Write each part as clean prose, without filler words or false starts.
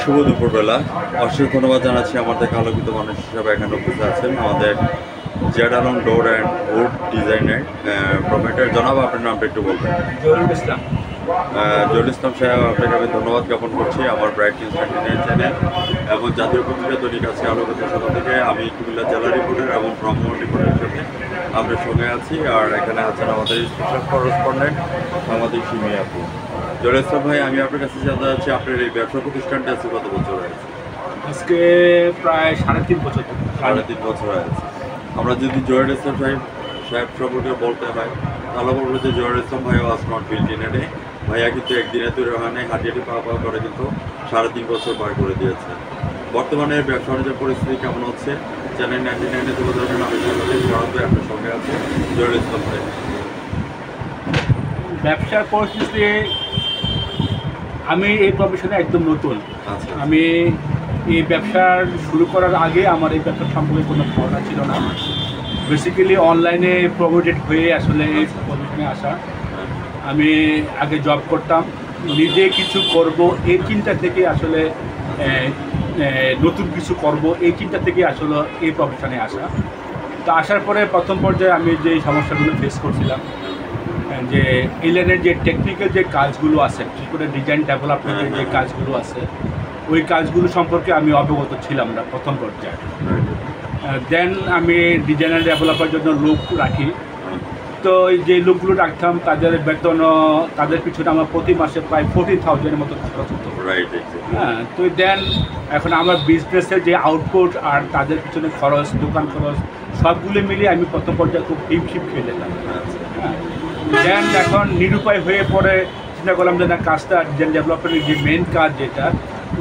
শুভ দুপুরবেলা। অশেষ ধন্যবাদ জানাচ্ছি আমাদের আলোকিত মানুষ হিসাবে এখানে উপস্থিত আছেন আমাদের Z Alam door and wood ডিজাইনের প্রোভাইডার। জনাব, আপনার নামটা একটু বলবেন। জহুরুল ইসলাম। জহুরুল ইসলাম সাহেব, আপনাকে আমি ধন্যবাদ জ্ঞাপন করছি আমার ব্রাইট নিউজ 29 চ্যানেল এবং জাতীয় পত্রিকা দৈনিক আজকে আলোকিত সভা থেকে। আমি কুমিল্লা জেলা রিপোর্টার এবং ভ্রাম্যমাণ রিপোর্টারের সাথে আমরা সঙ্গে আছি। আর এখানে আছেন আমাদের স্পেশাল করেসপন্ডেন্ট আমাদের সিমি আপু। জহুরুল ইসলাম ভাই, আমি আপনার কাছে জানতে চাচ্ছি আপনার এই ব্যবসা প্রতিষ্ঠানটা আছে কত বছর হয়েছে? আজকে প্রায় 3.5 বছর। 3.5 বছর হয়েছে। আমরা যদি জহুরুল ইসলাম সাহেব সম্পর্কে বলতে হয় তাহলে বলবো যে জহুরুল ইসলাম ভাই was not built in a day. ভাইয়া কিন্তু একদিনে তৈরি হয় নাই, হাঁটিয়ে পাওয়া করে কিন্তু 3.5 বছর পার করে দিয়েছে। বর্তমানে ব্যবসা বাণিজ্যের পরিস্থিতি কেমন হচ্ছে চ্যানেল 99-এ তুলে ধরবেন। আমি সরাসরি আপনার সঙ্গে আছি জহুরুল ইসলাম ভাই। ব্যবসার পরিস্থিতি, আমি এই প্রফেশনে একদম নতুন। আচ্ছা, আমি এই ব্যবসা শুরু করার আগে আমার এই ব্যবসা সম্পর্কে কোনো ধারণা ছিল না। বেসিক্যালি অনলাইনে প্রমোটেড হয়ে আসলে এই প্রফেশনে আসা। আমি আগে জব করতাম, নিজে কিছু করব এই চিন্তা থেকে আসলে নতুন কিছু করব এই চিন্তা থেকে আসলে এই প্রফেশনে আসা। তো আসার পরে প্রথম পর্যায়ে আমি যে সমস্যাগুলো ফেস করছিলাম, যে ইলেনের যে টেকনিক্যাল যে কাজগুলো আছে, বিশেষ করে ডিজাইন ডেভেলপমেন্টের যে কাজগুলো আছে, ওই কাজগুলো সম্পর্কে আমি অবগত ছিলাম না প্রথম পর্যায়ে। দেন আমি ডিজাইনার ডেভেলপার জন্য লোক রাখি। তো যে লোকগুলো রাখতাম তাদের বেতন, তাদের পিছনে আমার প্রতি মাসে প্রায় 40,000-এর মতো খরচ হতো। হ্যাঁ, তো দেন এখন আমার বিজনেসের যে আউটপুট আর তাদের পিছনে খরচ, দোকান খরচ সবগুলো মিলিয়ে আমি প্রথম পর্যায়ে খুব হিমশিম খেয়ে যেতাম। হ্যাঁ, দেন এখন নিরুপায় হয়ে পড়ে চিন্তা করলাম যে না, কাজটা ডিজাইন ডেভেলপমেন্টের যে মেন কাজ যেটা,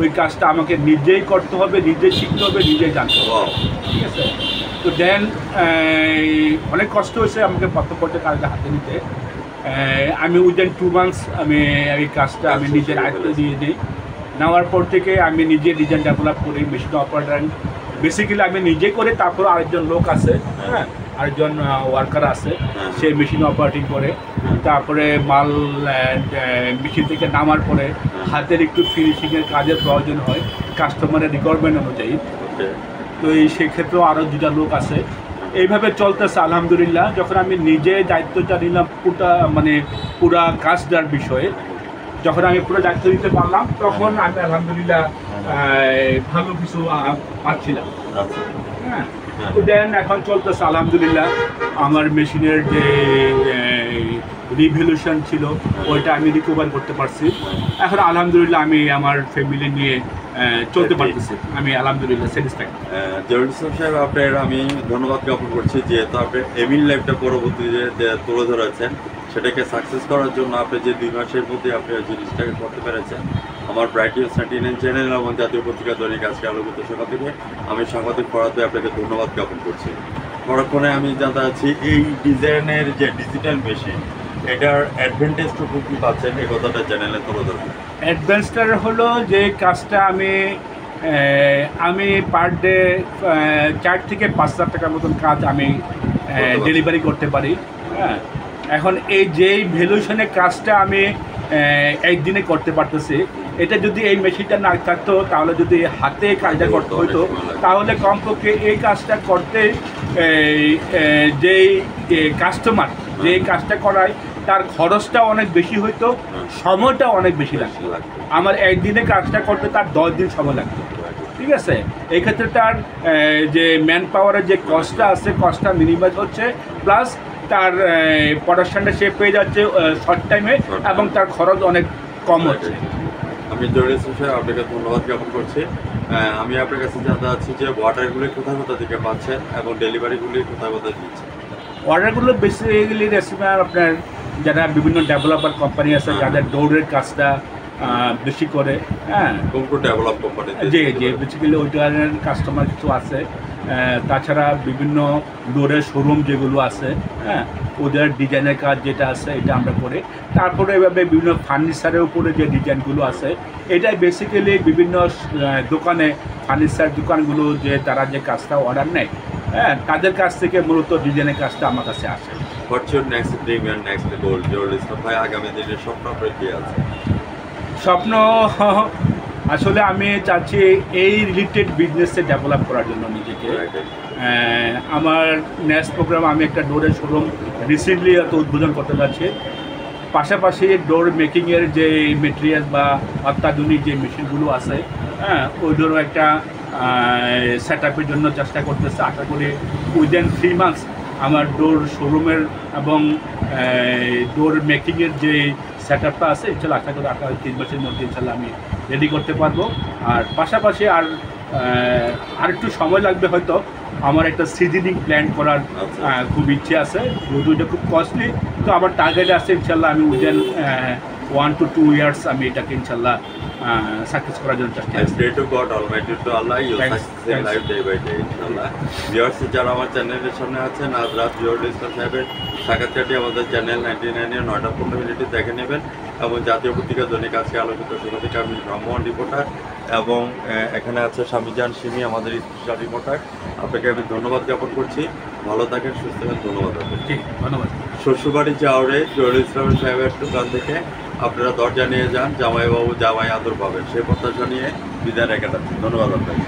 ওই কাজটা আমাকে নিজেই করতে হবে, নিজেই শিখতে হবে, নিজেই জানতে হবে। ঠিক আছে? তো দেন অনেক কষ্ট হয়েছে আমাকে প্রথম পর্যায়ে কাজটা হাতে নিতে। আমি উইদিন 2 মান্থস আমি এই কাজটা আমি নিজের আয়ত্তে দিয়ে দিই। নেওয়ার পর থেকে আমি নিজে ডিজাইন ডেভেলপ করি, মেশিন অপারেটর বেসিক্যালি আমি নিজে করে, তারপর আরেকজন লোক আছে, হ্যাঁ, আরেকজন ওয়ার্কার আছে, সে মেশিন অপারেটিং করে। তারপরে মাল মেশিন থেকে নামার পরে হাতের একটু ফিনিশিংয়ের কাজের প্রয়োজন হয় কাস্টমারের রিকোয়ারমেন্ট অনুযায়ী। তো এই সেক্ষেত্রেও আরও 2টা লোক আছে। এইভাবে চলতেছে আলহামদুলিল্লাহ। যখন আমি নিজে দায়িত্বটা নিলাম পুরা কাজটার বিষয়ে, যখন আমি পুরো দায়িত্ব নিতে পারলাম, তখন আমি আলহামদুলিল্লাহ ভালো কিছু পাচ্ছিলাম। হ্যাঁ, তো দেন এখন চলতেছে আলহামদুলিল্লাহ। আমার মেশিনের যে রিভলিউশন ছিল ওইটা আমি রিকভার করতে পারছি। এখন আলহামদুলিল্লাহ আমি আমার ফ্যামিলি নিয়ে চলতে পারতেছি। আমি আলহামদুলিল্লাহ স্যাটিসফাইড। জহুরুল ইসলাম সাহেব, আপনার আমি ধন্যবাদ জ্ঞাপন করছি যেহেতু আপনি এমিল লাইফটা পরবর্তীতে যে তুলে ধরেছেন, সেটাকে সাকসেস করার জন্য আপনি যে 2 মাসের মধ্যে আপনি জিনিসটাকে করতে পেরেছেন। আমার ব্রাইট নিউজ 29 চ্যানেল এবং জাতীয় পত্রিকা দৈনিক আজকে আলোকিত সভা থেকে আমি সাংবাদিক ফরাদে আপনাকে ধন্যবাদ জ্ঞাপন করছি। পরক্ষণে আমি জানতে চাচ্ছি এই ডিজাইনের যে ডিজিটাল মেশিন, এটার অ্যাডভান্টেজটুকু কী পাচ্ছেন, এই কথাটা চ্যানেলে তুলে ধরবেন। অ্যাডভান্সটার হলো যে কাজটা আমি পার ডে 4 থেকে 5,000 টাকার মতন কাজ আমি ডেলিভারি করতে পারি। হ্যাঁ, এখন এই যেই ভ্যালুয়েশনের কাজটা আমি একদিনে করতে পারতেছি, এটা যদি এই মেশিনটা না থাকতো, তাহলে যদি হাতে কাজটা করতে হতো, তাহলে কমপক্ষে এই কাজটা করতে যেই কাস্টমার যে কাজটা করায় তার খরচটা অনেক বেশি হইতো, সময়টা অনেক বেশি লাগতো। আমার একদিনে কাজটা করতে তার 10 দিন সময় লাগতো। ঠিক আছে? এই ক্ষেত্রে তার যে ম্যান পাওয়ারের যে কস্টটা আছে, কস্টটা মিনিমাইজ হচ্ছে, প্লাস তার প্রোডাকশানটা সে পেয়ে যাচ্ছে শর্ট টাইমে, এবং তার খরচ অনেক কম হচ্ছে। আমি জহুরুল ইসলাম সাহেব আপনাকে ধন্যবাদ জ্ঞাপন করছি। আমি আপনার কাছে জানতে চাচ্ছি যে অর্ডারগুলি কোথায় কোথা থেকে পাচ্ছেন এবং ডেলিভারিগুলি কোথায় কোথায় দিচ্ছেন? অর্ডারগুলো বেসিক্যালি রেসিপির আপনার যারা বিভিন্ন ডেভেলপার কোম্পানি আছে, যাদের ডোরের কাজটা বেশি করে, হ্যাঁ, ডেভেলপ কোম্পানি, জি বেসিক্যালি ওই ধরনের কাস্টমার কিছু আছে। তাছাড়া বিভিন্ন ডোরের শোরুম যেগুলো আছে, হ্যাঁ, ওদের ডিজাইনের কাজ যেটা আছে এটা আমরা করে। তারপরে এভাবে বিভিন্ন ফার্নিচারের উপরে যে ডিজাইনগুলো আছে, এটাই বেসিক্যালি বিভিন্ন দোকানে, ফার্নিচার দোকানগুলো যে তারা যে কাজটা অর্ডার নেয়, হ্যাঁ, তাদের কাছ থেকে মূলত ডিজাইনের কাজটা আমার কাছে আসে। Next dream and next goal Zahurul Islam ভাই, আগামী দিনের স্বপ্ন আপনার কি আছে? স্বপ্ন আসলে আমি চাচ্ছি এই রিলেটেড বিজনেসে ডেভেলপ করার জন্য নিজেকে। আমার নেক্সট প্রোগ্রাম, আমি একটা ডোরের শোরুম রিসেন্টলি উদ্বোধন করতে যাচ্ছি। পাশাপাশি ডোর মেকিংয়ের যে মেটেরিয়াল বা অত্যাধুনিক যে মেশিনগুলো আছে, হ্যাঁ, ওইগুলো একটা সেট আপের জন্য চেষ্টা করতেছে। আশা করি উইদিন 3 মান্থস আমার ডোর শোরুমের এবং ডোর মেকিংয়ের যে সেট আপটা আছে, ইনশাল্লাহ আশা করি 3 মাসের মধ্যে ইনশাল্লাহ আমি রেডি করতে পারবো। আর পাশাপাশি আর একটু সময় লাগবে হয়তো। আমার একটা সিজনিং প্ল্যান করার খুব ইচ্ছে আছে, যদিও খুব কস্টলি। তো আমার টার্গেট আছে ইনশাল্লাহ আমি উইদিন 1 to 2 years আমি এটাকে ইনশাল্লাহ সাকসেস করার জন্য চেষ্টা করছি। Pray to God Almighty to Allah, you success in life day by day, inshallah. Viewers যারা আমার চ্যানেলের সামনে আছেন, আজ রাত জহুরুল ইসলাম সাহেবের সাক্ষাৎকারটি আমাদের চ্যানেল 99 এর 9:15 দেখে নেবেন। এবং জাতীয় পত্রিকা দৈনিক আজকে আলোচিত সেখান থেকে আমি রহমান রিপোর্টার, এবং এখানে আছে স্বামীজান সিমি আমাদের স্পেশাল রিপোর্টার। আপনাকে আমি ধন্যবাদ জ্ঞাপন করছি। ভালো থাকেন, সুস্থ থাকেন। ধন্যবাদ আপনাকে। ঠিক, ধন্যবাদ। শ্বশুরবাড়ি যাওয়ারে জহুরুল ইসলাম সাহেবের দোকান থেকে আপনারা দরজা নিয়ে যান, জামাইবাবু জামাই আদর পাবেন, সেই প্রত্যাশা নিয়ে বিদায় রেখে যাচ্ছি। ধন্যবাদ আপনাকে।